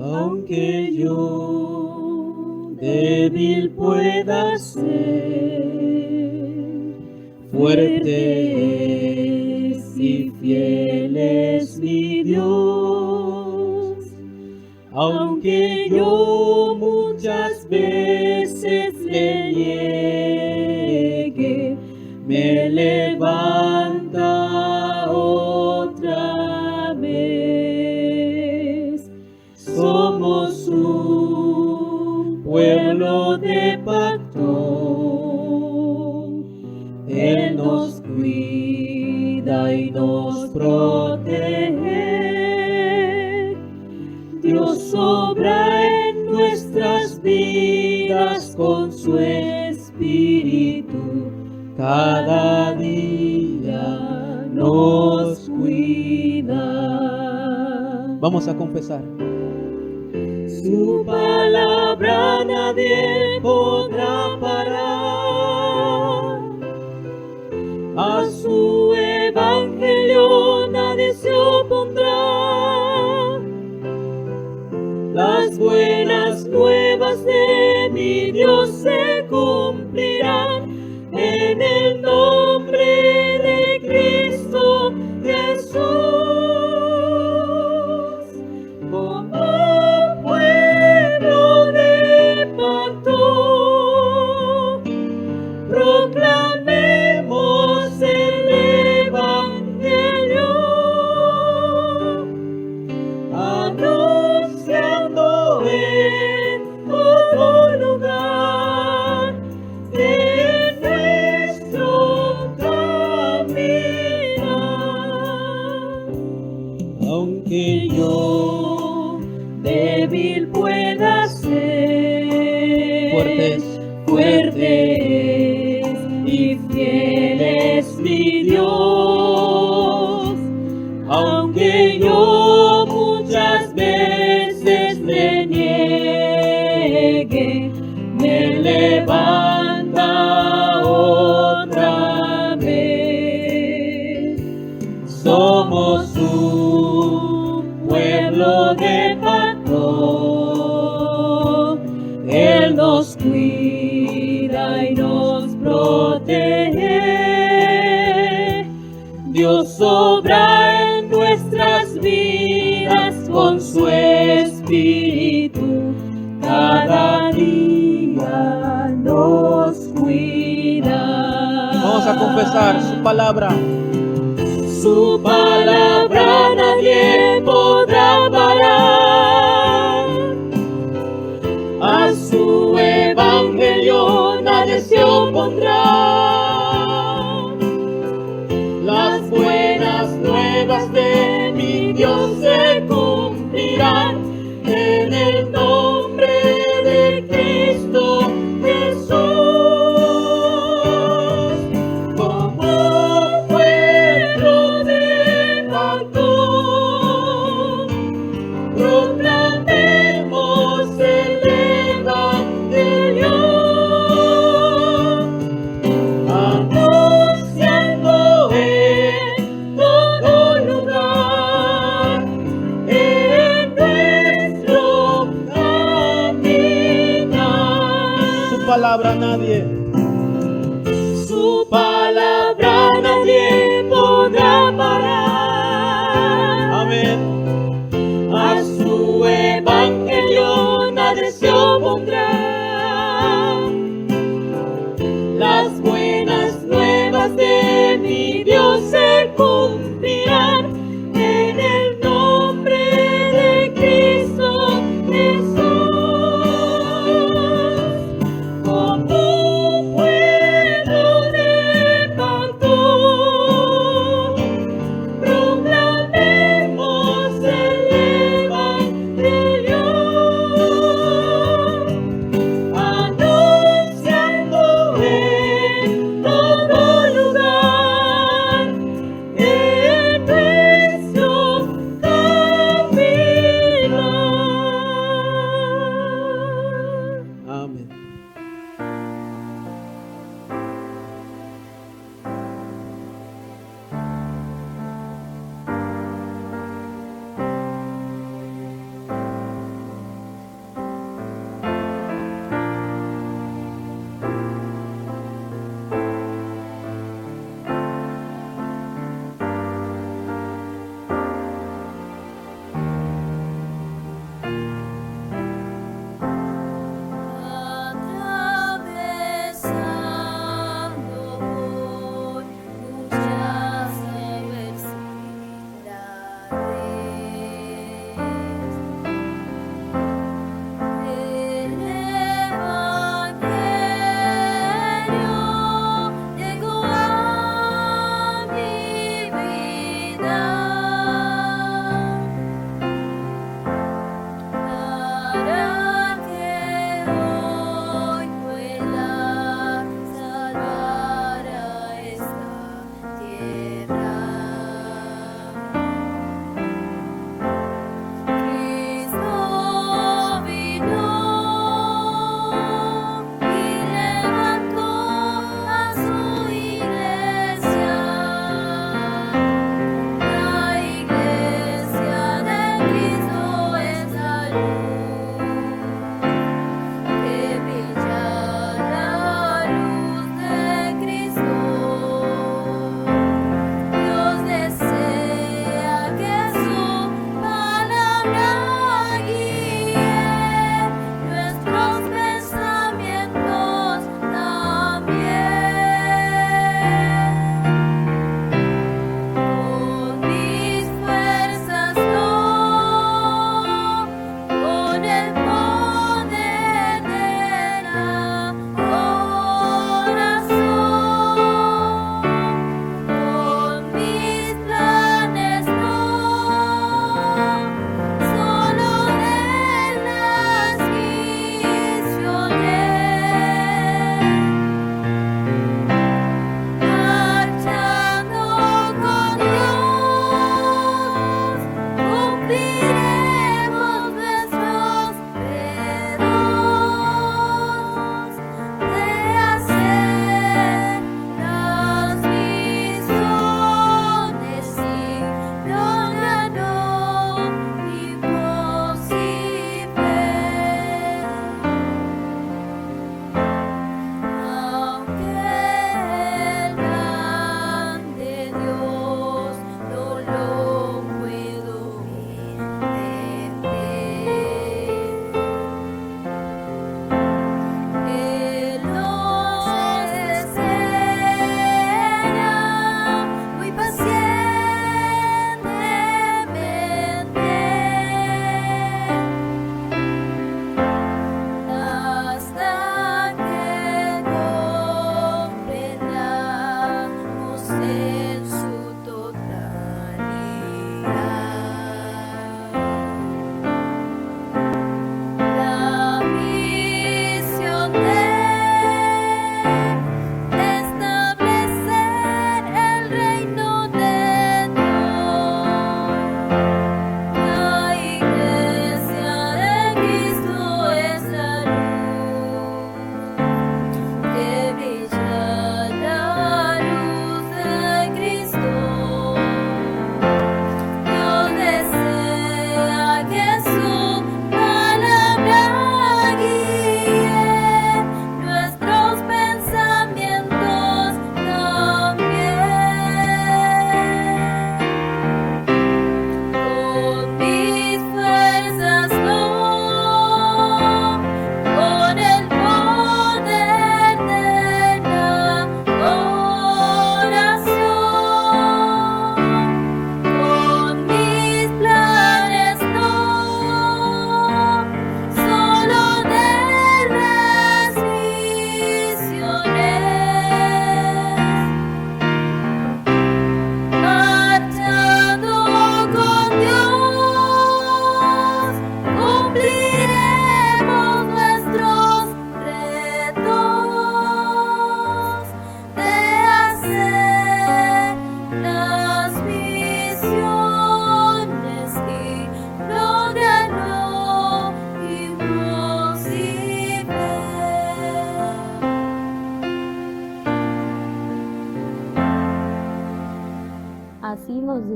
Aunque yo débil pueda ser, fuerte es y fiel es mi Dios. Aunque yo muchas veces le niegue, me levanta otra vez. Somos un pueblo de pacto, Él nos cuida y nos protege. Dios obra en nuestras vidas con su Espíritu, cada día nos cuida. Vamos a confesar. Su palabra nadie podrá parar, a su evangelio nadie se opondrá. Las buenas nuevas de mi Dios se cumplirán en el nombre de Cristo Jesús. Como pueblo de pacto, proclamemos el evangelio, anunciando en todo lugar de nuestro caminar. Aunque yo débil pueda ser, fuerte es y fiel es mi Dios. Aunque yo muchas veces le niegue, me levanta otra vez. Somos un pueblo de pacto, Él nos cuida y nos protege. Dios obra en nuestras vidas con su Espíritu, cada día nos cuida. Vamos a confesar su palabra. Su palabra nadie podrá parar, a su evangelio nadie se opondrá. Las buenas nuevas de mi Dios se cumplirán en el nombre de Cristo Jesús. Como pueblo de pacto, proclamemos el evangelio, anunciando en todo lugar en nuestro caminar. Su palabra nadie. Su palabra nadie podrá parar. Amén. A su evangelio nadie se opondrá. Las buenas nuevas de mi Dios se cumplirán en el nombre de Cristo Jesús. Como pueblo de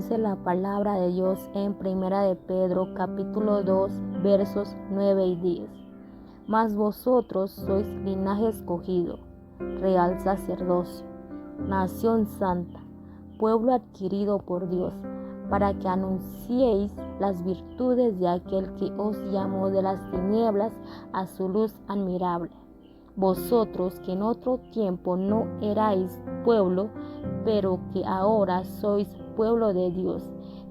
Dice la palabra de Dios en Primera de Pedro, capítulo 2, versos 9 y 10. Mas vosotros sois linaje escogido, real sacerdocio, nación santa, pueblo adquirido por Dios, para que anunciéis las virtudes de aquel que os llamó de las tinieblas a su luz admirable. Vosotros que en otro tiempo no erais pueblo, pero que ahora sois pueblo de Dios,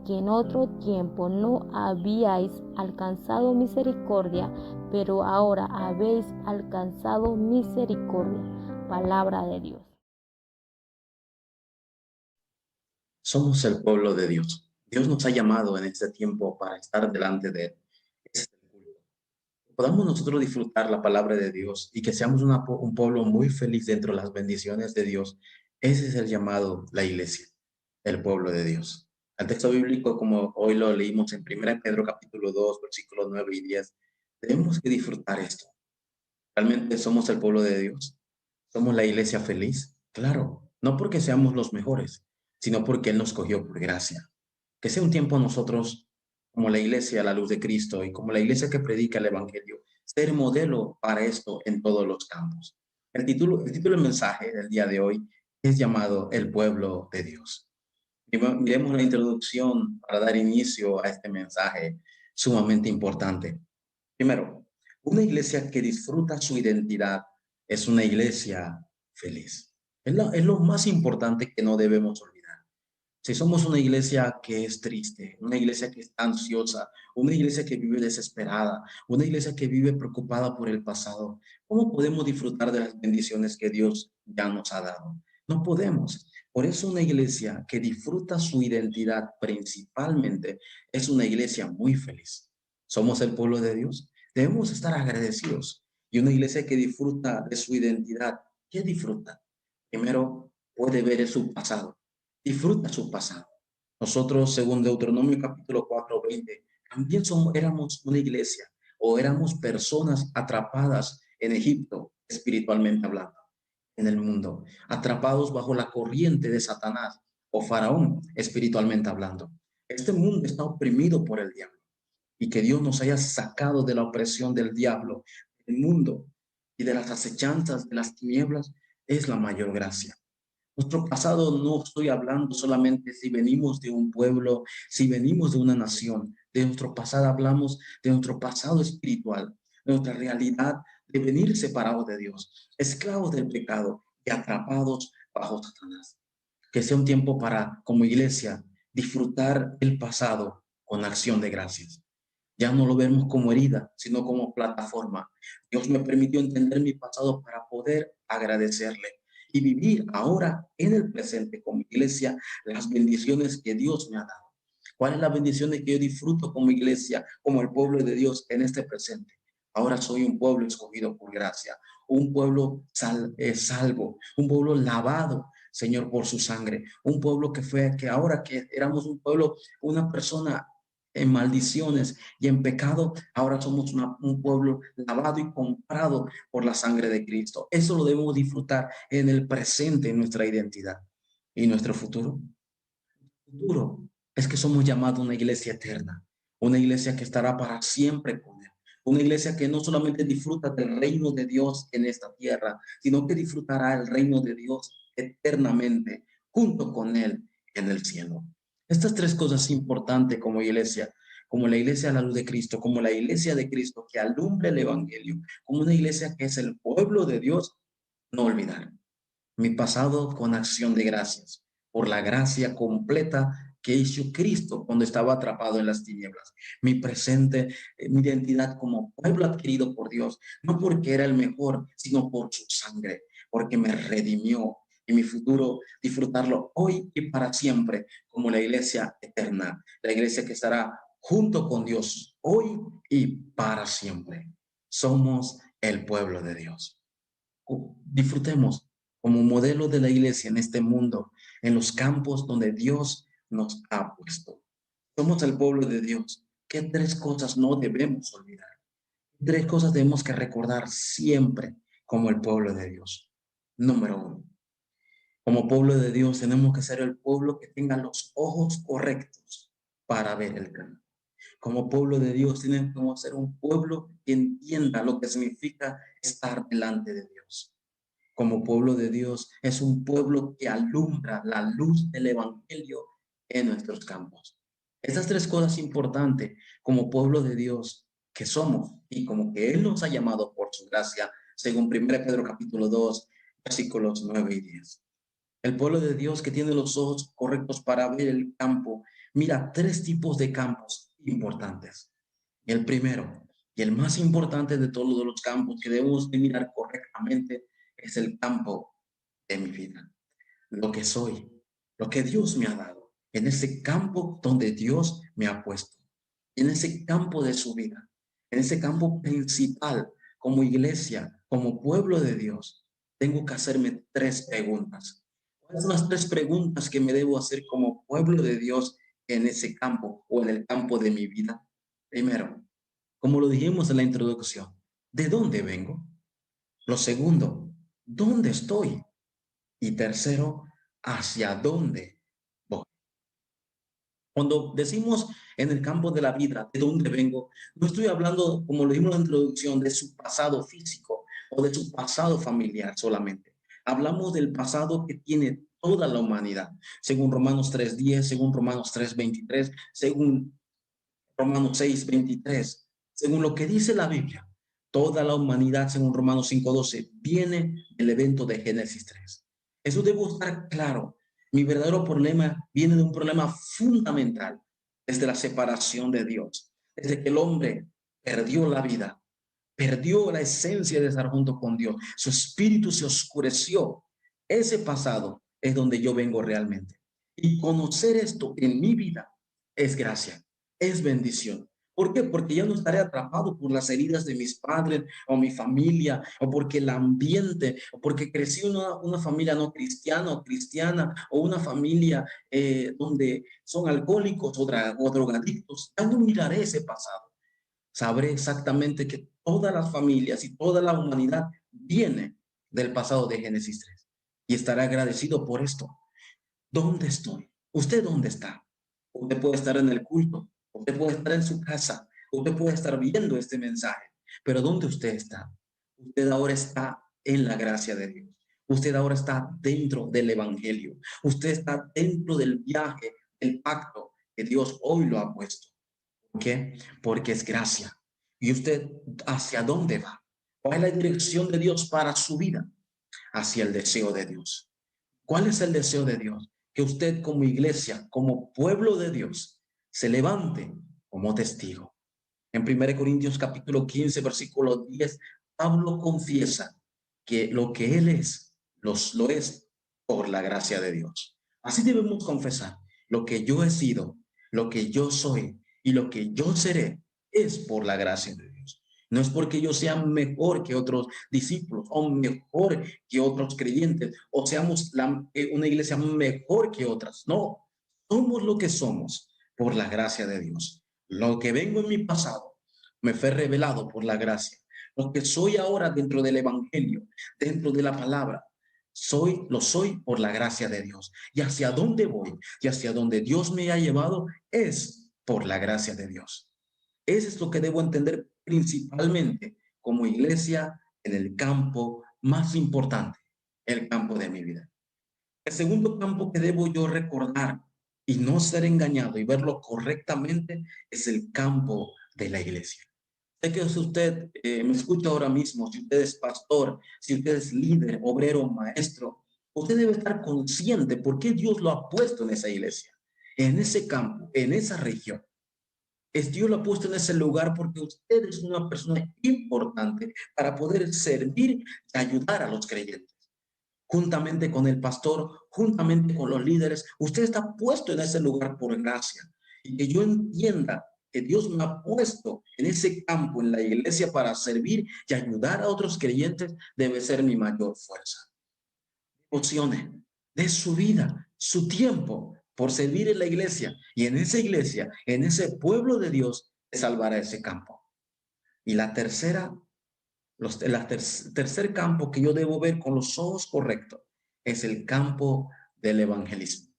que en otro tiempo no habíais alcanzado misericordia, pero ahora habéis alcanzado misericordia. Palabra de Dios. Somos el pueblo de Dios. Dios nos ha llamado en este tiempo para estar delante de Él. Ese es el culto. Podamos nosotros disfrutar la palabra de Dios y que seamos un pueblo muy feliz dentro de las bendiciones de Dios. Ese es el llamado, la iglesia, el pueblo de Dios. El texto bíblico, como hoy lo leímos en 1 Pedro capítulo 2, versículos 9 y 10, tenemos que disfrutar esto. ¿Realmente somos el pueblo de Dios? ¿Somos la iglesia feliz? Claro, no porque seamos los mejores, sino porque Él nos cogió por gracia. Que sea un tiempo nosotros, como la iglesia a la luz de Cristo y como la iglesia que predica el Evangelio, ser modelo para esto en todos los campos. El título del mensaje del día de hoy es llamado El pueblo de Dios. Miremos la introducción para dar inicio a este mensaje sumamente importante. Primero, una iglesia que disfruta su identidad es una iglesia feliz. Es lo más importante que no debemos olvidar. Si somos una iglesia que es triste, una iglesia que está ansiosa, una iglesia que vive desesperada, una iglesia que vive preocupada por el pasado, ¿cómo podemos disfrutar de las bendiciones que Dios ya nos ha dado? No podemos. Por eso una iglesia que disfruta su identidad principalmente es una iglesia muy feliz. ¿Somos el pueblo de Dios? Debemos estar agradecidos. Y una iglesia que disfruta de su identidad, ¿qué disfruta? Primero, puede ver su pasado. Disfruta su pasado. Nosotros, según Deuteronomio capítulo 4:20, también éramos una iglesia o éramos personas atrapadas en Egipto, espiritualmente hablando, en el mundo, atrapados bajo la corriente de Satanás o Faraón, espiritualmente hablando. Este mundo está oprimido por el diablo y que Dios nos haya sacado de la opresión del diablo, del mundo y de las acechanzas de las tinieblas es la mayor gracia. Nuestro pasado no estoy hablando solamente si venimos de un pueblo, si venimos de una nación. De nuestro pasado hablamos de nuestro pasado espiritual, de nuestra realidad de venir separados de Dios, esclavos del pecado y atrapados bajo Satanás. Que sea un tiempo para, como iglesia, disfrutar el pasado con acción de gracias. Ya no lo vemos como herida, sino como plataforma. Dios me permitió entender mi pasado para poder agradecerle y vivir ahora en el presente como iglesia las bendiciones que Dios me ha dado. ¿Cuáles son las bendiciones que yo disfruto como iglesia, como el pueblo de Dios en este presente? Ahora soy un pueblo escogido por gracia, un pueblo salvo, un pueblo lavado, Señor, por su sangre, un pueblo que ahora que éramos un pueblo, una persona en maldiciones y en pecado, ahora somos un pueblo lavado y comprado por la sangre de Cristo. Eso lo debemos disfrutar en el presente, en nuestra identidad. ¿Y nuestro futuro? El futuro es que somos llamados una iglesia eterna, una iglesia que estará para siempre con Él, una iglesia que no solamente disfruta del reino de Dios en esta tierra, sino que disfrutará el reino de Dios eternamente junto con Él en el cielo. Estas tres cosas importantes como iglesia, como la iglesia a la luz de Cristo, como la iglesia de Cristo que alumbre el evangelio, como una iglesia que es el pueblo de Dios, no olvidar mi pasado con acción de gracias por la gracia completa que hizo Cristo cuando estaba atrapado en las tinieblas. Mi presente, mi identidad como pueblo adquirido por Dios, no porque era el mejor, sino por su sangre, porque me redimió. Y mi futuro, disfrutarlo hoy y para siempre, como la iglesia eterna, la iglesia que estará junto con Dios hoy y para siempre. Somos el pueblo de Dios. Disfrutemos como modelo de la iglesia en este mundo, en los campos donde Dios nos ha puesto. Somos el pueblo de Dios. ¿Qué tres cosas no debemos olvidar? Tres cosas tenemos que recordar siempre como el pueblo de Dios. Número uno, Como pueblo de Dios tenemos que ser el pueblo que tenga los ojos correctos para ver el campo. Como pueblo de Dios tenemos que ser un pueblo que entienda lo que significa estar delante de Dios. Como pueblo de Dios es un pueblo que alumbra la luz del evangelio en nuestros campos. Estas tres cosas importantes como pueblo de Dios que somos y como que Él nos ha llamado por su gracia, según 1 Pedro capítulo 2, versículos 9 y 10. El pueblo de Dios que tiene los ojos correctos para ver el campo, mira tres tipos de campos importantes. El primero y el más importante de todos los campos que debemos de mirar correctamente es el campo de mi vida. Lo que soy, lo que Dios me ha dado, en ese campo donde Dios me ha puesto, en ese campo de su vida, en ese campo principal, como iglesia, como pueblo de Dios, tengo que hacerme tres preguntas. ¿Cuáles son las tres preguntas que me debo hacer como pueblo de Dios en ese campo o en el campo de mi vida? Primero, como lo dijimos en la introducción, ¿de dónde vengo? Lo segundo, ¿dónde estoy? Y tercero, ¿hacia dónde voy? Cuando decimos en el campo de la vida, ¿de dónde vengo? No estoy hablando, como lo dijimos en la introducción, de su pasado físico o de su pasado familiar solamente. Hablamos del pasado que tiene toda la humanidad, según Romanos 3:10, según Romanos 3:23, según Romanos 6:23, según lo que dice la Biblia. Toda la humanidad, según Romanos 5:12, viene del evento de Génesis 3. Eso debo estar claro. Mi verdadero problema viene de un problema fundamental desde la separación de Dios, desde que el hombre perdió la vida, perdió la esencia de estar junto con Dios, su espíritu se oscureció. Ese pasado es donde yo vengo realmente. Y conocer esto en mi vida es gracia, es bendición. ¿Por qué? Porque ya no estaré atrapado por las heridas de mis padres o mi familia, o porque el ambiente, o porque crecí en una familia no cristiana o cristiana, o una familia donde son alcohólicos o drogadictos. Ya no miraré ese pasado. Sabré exactamente que todas las familias y toda la humanidad viene del pasado de Génesis 3. Y estaré agradecido por esto. ¿Dónde estoy? ¿Usted dónde está? Usted puede estar en el culto, usted puede estar en su casa, usted puede estar viendo este mensaje, pero ¿dónde usted está? Usted ahora está en la gracia de Dios. Usted ahora está dentro del evangelio. Usted está dentro del viaje, del pacto que Dios hoy lo ha puesto. ¿Por qué? Porque es gracia. ¿Y usted hacia dónde va? ¿Cuál es la dirección de Dios para su vida? Hacia el deseo de Dios. ¿Cuál es el deseo de Dios? Que usted como iglesia, como pueblo de Dios, se levante como testigo. En 1 Corintios capítulo 15, versículo 10, Pablo confiesa que lo que él es, lo es por la gracia de Dios. Así debemos confesar, lo que yo he sido, lo que yo soy y lo que yo seré es por la gracia de Dios. No es porque yo sea mejor que otros discípulos o mejor que otros creyentes o seamos una iglesia mejor que otras. No, somos lo que somos por la gracia de Dios. Lo que vengo en mi pasado me fue revelado por la gracia. Lo que soy ahora dentro del evangelio, dentro de la palabra, lo soy por la gracia de Dios. Y hacia dónde voy y hacia dónde Dios me ha llevado es por la gracia de Dios. Eso es lo que debo entender principalmente como iglesia en el campo más importante, el campo de mi vida. El segundo campo que debo yo recordar y no ser engañado y verlo correctamente es el campo de la iglesia. Sé que si usted me escucha ahora mismo, si usted es pastor, si usted es líder, obrero, maestro, usted debe estar consciente por qué Dios lo ha puesto en esa iglesia, en ese campo, en esa región. Dios lo ha puesto en ese lugar porque usted es una persona importante para poder servir y ayudar a los creyentes. Juntamente con el pastor, juntamente con los líderes, usted está puesto en ese lugar por gracia. Y que yo entienda que Dios me ha puesto en ese campo, en la iglesia, para servir y ayudar a otros creyentes, debe ser mi mayor fuerza. Emocione de su vida, su tiempo, por servir en la iglesia. Y en esa iglesia, en ese pueblo de Dios, se salvará ese campo. Y la tercera, tercer campo que yo debo ver con los ojos correctos es el campo del evangelismo.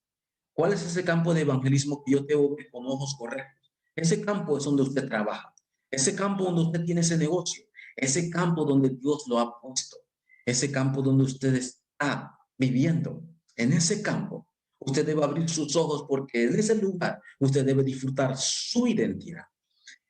¿Cuál es ese campo de evangelismo que yo tengo que ver con ojos correctos? Ese campo es donde usted trabaja, ese campo donde usted tiene ese negocio, ese campo donde Dios lo ha puesto, ese campo donde usted está viviendo. En ese campo, usted debe abrir sus ojos porque en ese lugar usted debe disfrutar su identidad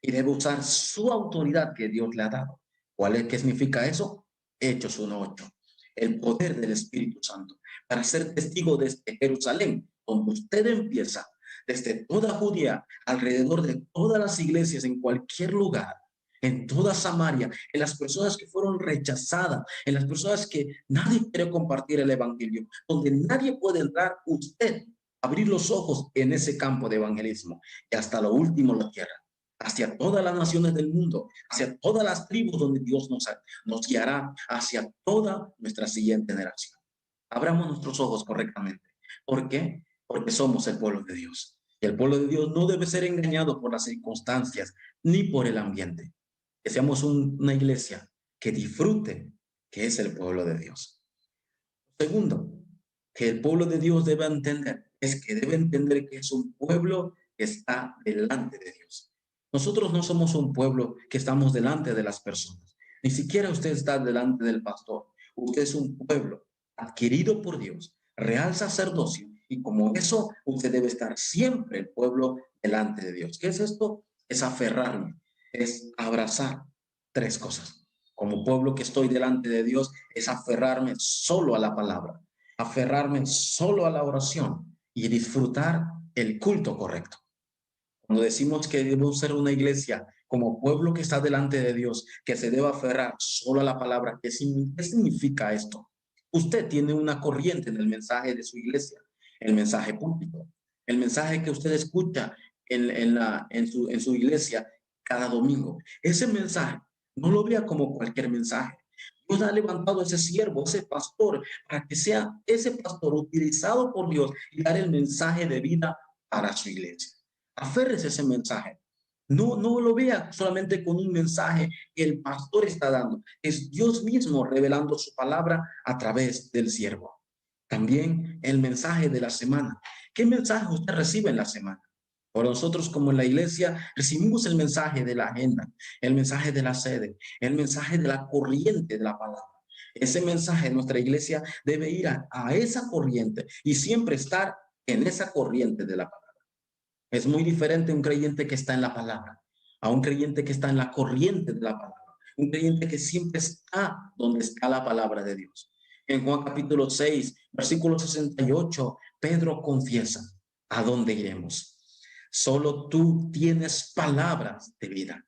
y debe usar su autoridad que Dios le ha dado. ¿Qué significa eso? Hechos 1:8. El poder del Espíritu Santo para ser testigo desde Jerusalén, donde usted empieza, desde toda Judea, alrededor de todas las iglesias, en cualquier lugar, en toda Samaria, en las personas que fueron rechazadas, en las personas que nadie quiere compartir el evangelio, donde nadie puede entrar, usted abrir los ojos en ese campo de evangelismo y hasta lo último la tierra, hacia todas las naciones del mundo, hacia todas las tribus donde Dios nos guiará, hacia toda nuestra siguiente generación. Abramos nuestros ojos correctamente. ¿Por qué? Porque somos el pueblo de Dios. Y el pueblo de Dios no debe ser engañado por las circunstancias ni por el ambiente. Que seamos una iglesia que disfrute que es el pueblo de Dios. Segundo, que el pueblo de Dios debe entender, es que debe entender que es un pueblo que está delante de Dios. Nosotros no somos un pueblo que estamos delante de las personas. Ni siquiera usted está delante del pastor. Usted es un pueblo adquirido por Dios, real sacerdocio, y como eso, usted debe estar siempre el pueblo delante de Dios. ¿Qué es esto? Es aferrarme, es abrazar tres cosas. Como pueblo que estoy delante de Dios, es aferrarme solo a la palabra, aferrarme solo a la oración y disfrutar el culto correcto. Cuando decimos que debemos ser una iglesia como pueblo que está delante de Dios, que se debe aferrar solo a la palabra, ¿qué significa esto? Usted tiene una corriente en el mensaje de su iglesia, el mensaje público, el mensaje que usted escucha en su iglesia cada domingo. Ese mensaje, no lo vea como cualquier mensaje. Dios ha levantado ese siervo, ese pastor, para que sea ese pastor utilizado por Dios y dar el mensaje de vida para su iglesia. Aférrese a ese mensaje. No lo vea solamente con un mensaje que el pastor está dando. Es Dios mismo revelando su palabra a través del siervo. También el mensaje de la semana. ¿Qué mensaje usted recibe en la semana? Por nosotros como en la iglesia recibimos el mensaje de la agenda, el mensaje de la sede, el mensaje de la corriente de la palabra. Ese mensaje de nuestra iglesia debe ir a esa corriente y siempre estar en esa corriente de la palabra. Es muy diferente un creyente que está en la palabra a un creyente que está en la corriente de la palabra. Un creyente que siempre está donde está la palabra de Dios. En Juan capítulo 6, versículo 68, Pedro confiesa, ¿a dónde iremos? Solo tú tienes palabras de vida.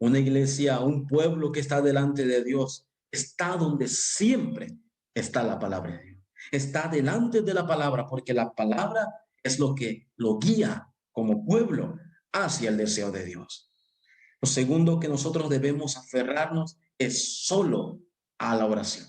Una iglesia, un pueblo que está delante de Dios, está donde siempre está la palabra de Dios. Está delante de la palabra porque la palabra es lo que lo guía como pueblo hacia el deseo de Dios. Lo segundo que nosotros debemos aferrarnos es solo a la oración.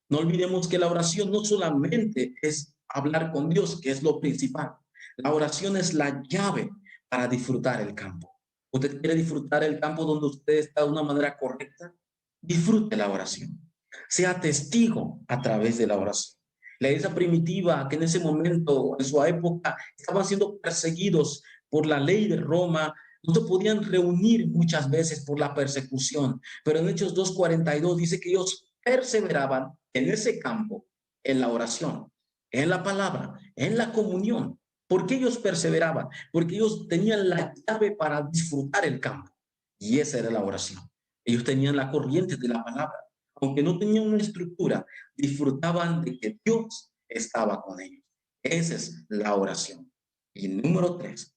No olvidemos que la oración no solamente es hablar con Dios, que es lo principal. La oración es la llave para disfrutar el campo. ¿Usted quiere disfrutar el campo donde usted está de una manera correcta? Disfrute la oración. Sea testigo a través de la oración. La iglesia primitiva, que en ese momento, en su época, estaban siendo perseguidos por la ley de Roma, no se podían reunir muchas veces por la persecución, pero en Hechos 2:42 dice que ellos perseveraban en ese campo, en la oración, en la palabra, en la comunión. ¿Por qué ellos perseveraban? Porque ellos tenían la llave para disfrutar el campo, y esa era la oración. Ellos tenían la corriente de la palabra. Aunque no tenían una estructura, disfrutaban de que Dios estaba con ellos. Esa es la oración. Y número 3,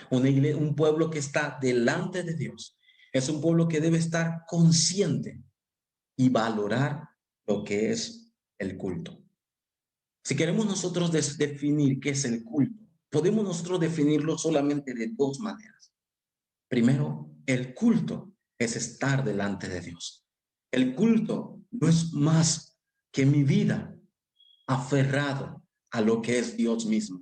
un pueblo que está delante de Dios es un pueblo que debe estar consciente y valorar lo que es el culto. Si queremos nosotros definir qué es el culto, podemos nosotros definirlo solamente de dos maneras. Primero, el culto es estar delante de Dios. El culto no es más que mi vida aferrado a lo que es Dios mismo.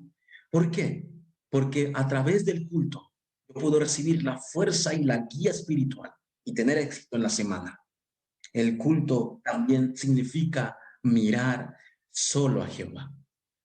¿Por qué? Porque a través del culto yo puedo recibir la fuerza y la guía espiritual y tener éxito en la semana. El culto también significa mirar solo a Jehová.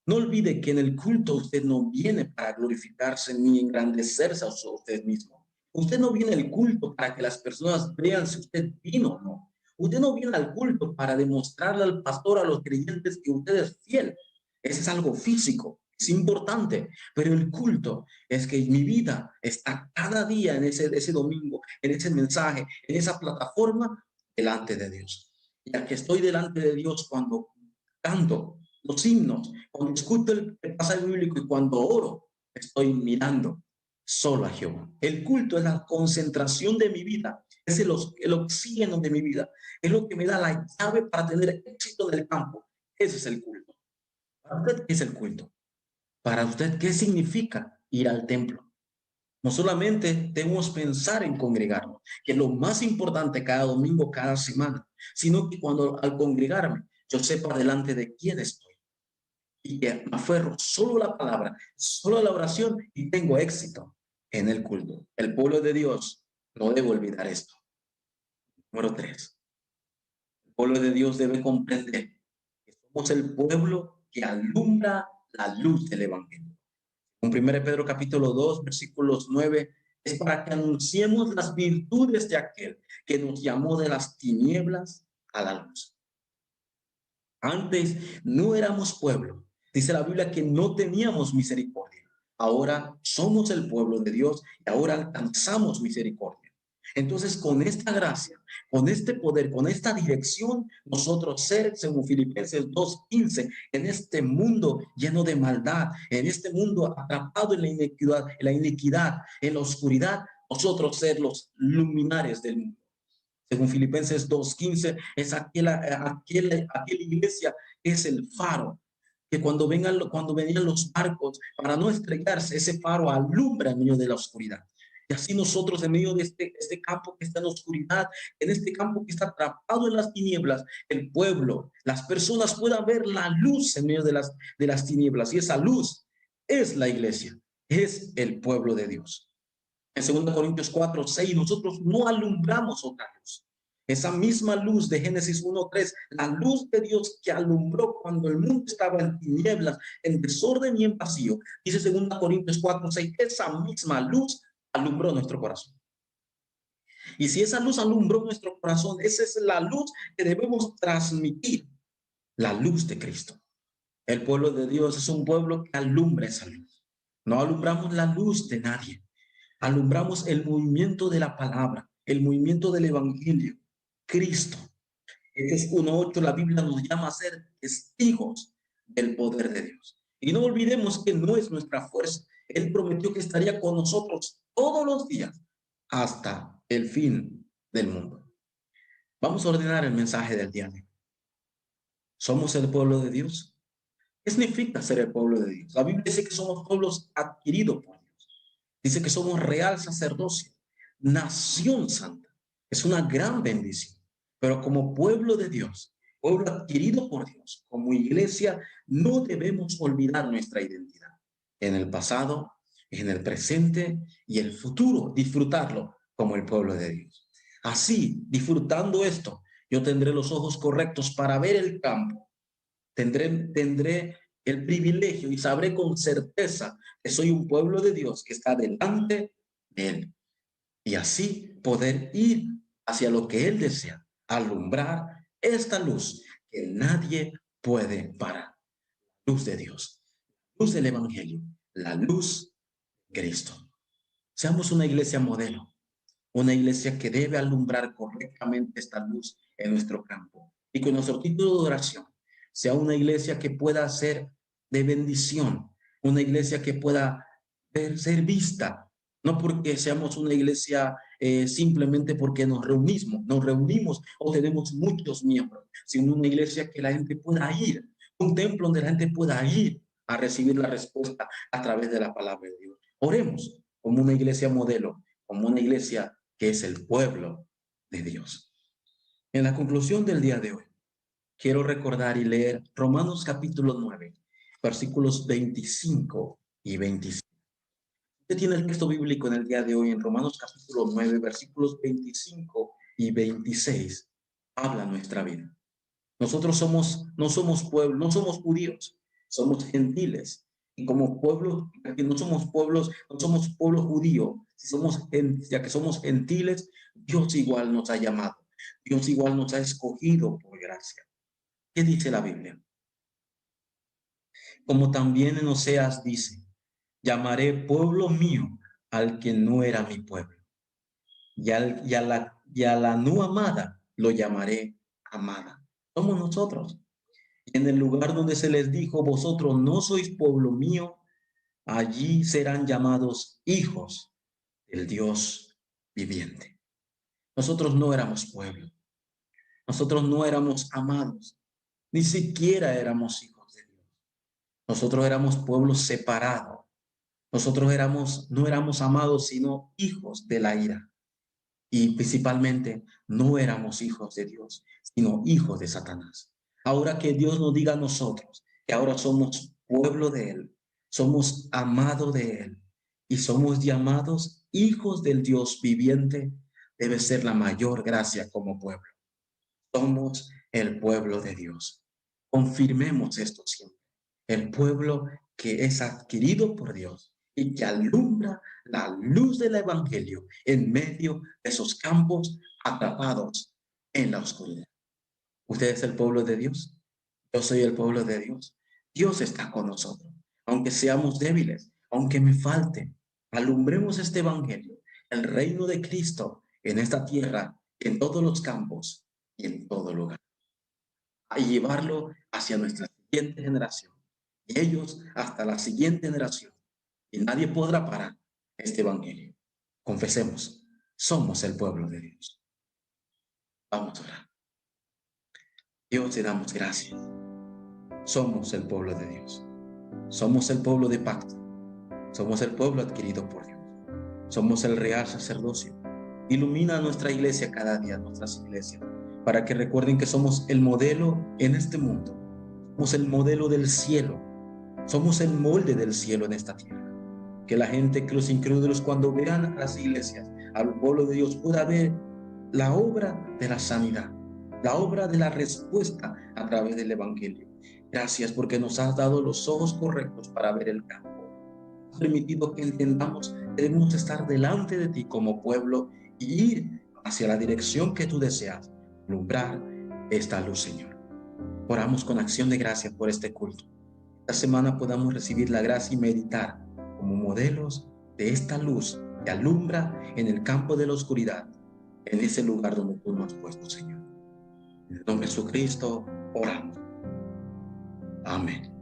No olvide que en el culto usted no viene para glorificarse ni engrandecerse a usted mismo. Usted no viene al culto para que las personas vean si usted vino o no. Usted no viene al culto para demostrarle al pastor, a los creyentes, que usted es fiel. Eso es algo físico, es importante, pero el culto es que mi vida está cada día en ese domingo, en ese mensaje, en esa plataforma, delante de Dios. Y al que estoy delante de Dios cuando canto los himnos, cuando escucho el pasaje bíblico y cuando oro, estoy mirando solo a Jehová. El culto es la concentración de mi vida, es el oxígeno de mi vida, es lo que me da la llave para tener éxito en el campo. Ese es el culto. ¿Para usted qué es el culto? Para usted, ¿qué significa ir al templo? No solamente debemos pensar en congregarnos, que es lo más importante cada domingo, cada semana, sino que cuando al congregarme, yo sepa delante de quién estoy y que me aferro solo a la palabra, solo a la oración y tengo éxito en el culto. El pueblo de Dios no debe olvidar esto. Número 3. El pueblo de Dios debe comprender que somos el pueblo que alumbra la luz del evangelio. En 1 Pedro capítulo 2, versículos 9, es para que anunciemos las virtudes de aquel que nos llamó de las tinieblas a la luz. Antes no éramos pueblo. Dice la Biblia que no teníamos misericordia. Ahora somos el pueblo de Dios y ahora alcanzamos misericordia. Entonces, con esta gracia, con este poder, con esta dirección, nosotros ser, según Filipenses 2:15, en este mundo lleno de maldad, en este mundo atrapado en la iniquidad, en la oscuridad, nosotros ser los luminares del mundo. Según Filipenses 2:15, es aquella iglesia que es el faro, que cuando venían los barcos, para no estrellarse, ese faro alumbra en medio de la oscuridad. Y así nosotros, en medio de este campo que está en la oscuridad, en este campo que está atrapado en las tinieblas, el pueblo, las personas puedan ver la luz en medio de las tinieblas. Y esa luz es la iglesia, es el pueblo de Dios. En 2 Corintios 4:6, nosotros no alumbramos otra luz. Esa misma luz de Génesis 1:3, la luz de Dios que alumbró cuando el mundo estaba en tinieblas, en desorden y en vacío. Dice 2 Corintios 4:6, esa misma luz alumbró nuestro corazón. Y si esa luz alumbró nuestro corazón, esa es la luz que debemos transmitir, la luz de Cristo. El pueblo de Dios es un pueblo que alumbra esa luz. No alumbramos la luz de nadie. Alumbramos el movimiento de la palabra, el movimiento del evangelio, Cristo. Efesios 1:8, la Biblia nos llama a ser testigos del poder de Dios. Y no olvidemos que no es nuestra fuerza. Él prometió que estaría con nosotros todos los días hasta el fin del mundo. Vamos a ordenar el mensaje del día de hoy. ¿Somos el pueblo de Dios? ¿Qué significa ser el pueblo de Dios? La Biblia dice que somos pueblos adquiridos por Dios. Dice que somos real sacerdocio, nación santa. Es una gran bendición. Pero como pueblo de Dios, pueblo adquirido por Dios, como iglesia, no debemos olvidar nuestra identidad. En el pasado, en el presente y el futuro, disfrutarlo como el pueblo de Dios. Así, disfrutando esto, yo tendré los ojos correctos para ver el campo. Tendré el privilegio y sabré con certeza que soy un pueblo de Dios que está delante de Él. Y así poder ir hacia lo que Él desea, alumbrar esta luz que nadie puede parar. Luz de Dios, luz del Evangelio, la luz de Cristo. Seamos una iglesia modelo, una iglesia que debe alumbrar correctamente esta luz en nuestro campo. Y con nuestro título de oración sea una iglesia que pueda ser de bendición, una iglesia que pueda ser vista, no porque seamos una iglesia simplemente porque nos reunimos o tenemos muchos miembros, sino una iglesia que la gente pueda ir, un templo donde la gente pueda ir a recibir la respuesta a través de la palabra de Dios. Oremos como una iglesia modelo, como una iglesia que es el pueblo de Dios. En la conclusión del día de hoy, quiero recordar y leer Romanos capítulo 9, versículos 25 y 26. Usted tiene el texto bíblico en el día de hoy en Romanos capítulo 9, versículos 25 y 26. Habla nuestra vida. Nosotros no somos pueblo, no somos judíos, somos gentiles. Y como pueblo, ya que no somos pueblo judío, ya que somos gentiles, Dios igual nos ha llamado. Dios igual nos ha escogido por gracia. ¿Qué dice la Biblia? Como también en Oseas dice, llamaré pueblo mío al que no era mi pueblo. Y a la no amada lo llamaré amada. Somos nosotros. Y en el lugar donde se les dijo, vosotros no sois pueblo mío, allí serán llamados hijos del Dios viviente. Nosotros no éramos pueblo. Nosotros no éramos amados. Ni siquiera éramos hijos de Dios. Nosotros éramos pueblo separado. Nosotros no éramos amados, sino hijos de la ira. Y principalmente no éramos hijos de Dios, sino hijos de Satanás. Ahora que Dios nos diga a nosotros que ahora somos pueblo de Él, somos amados de Él y somos llamados hijos del Dios viviente, debe ser la mayor gracia como pueblo. Somos el pueblo de Dios. Confirmemos esto siempre. El pueblo que es adquirido por Dios y que alumbra la luz del evangelio en medio de esos campos atrapados en la oscuridad. ¿Usted es el pueblo de Dios? Yo soy el pueblo de Dios. Dios está con nosotros. Aunque seamos débiles, aunque me falte, alumbremos este evangelio, el reino de Cristo en esta tierra, en todos los campos y en todo lugar. A llevarlo hacia nuestra siguiente generación y ellos hasta la siguiente generación. Y nadie podrá parar este evangelio. Confesemos, somos el pueblo de Dios. Vamos a orar. Dios, te damos gracias. Somos el pueblo de Dios. Somos el pueblo de pacto. Somos el pueblo adquirido por Dios. Somos el real sacerdocio. Ilumina a nuestra iglesia cada día, nuestras iglesias, para que recuerden que somos el modelo en este mundo. Somos el modelo del cielo. Somos el molde del cielo en esta tierra. Que la gente, que los incrédulos, cuando vean a las iglesias, al pueblo de Dios, pueda ver la obra de la sanidad, la obra de la respuesta a través del evangelio. Gracias porque nos has dado los ojos correctos para ver el campo. Has permitido que entendamos que debemos estar delante de ti como pueblo y ir hacia la dirección que tú deseas, alumbrar esta luz, Señor. Oramos con acción de gracias por este culto. Esta semana podamos recibir la gracia y meditar como modelos de esta luz que alumbra en el campo de la oscuridad, en ese lugar donde tú nos has puesto, Señor. En el nombre de Jesucristo oramos. Amén.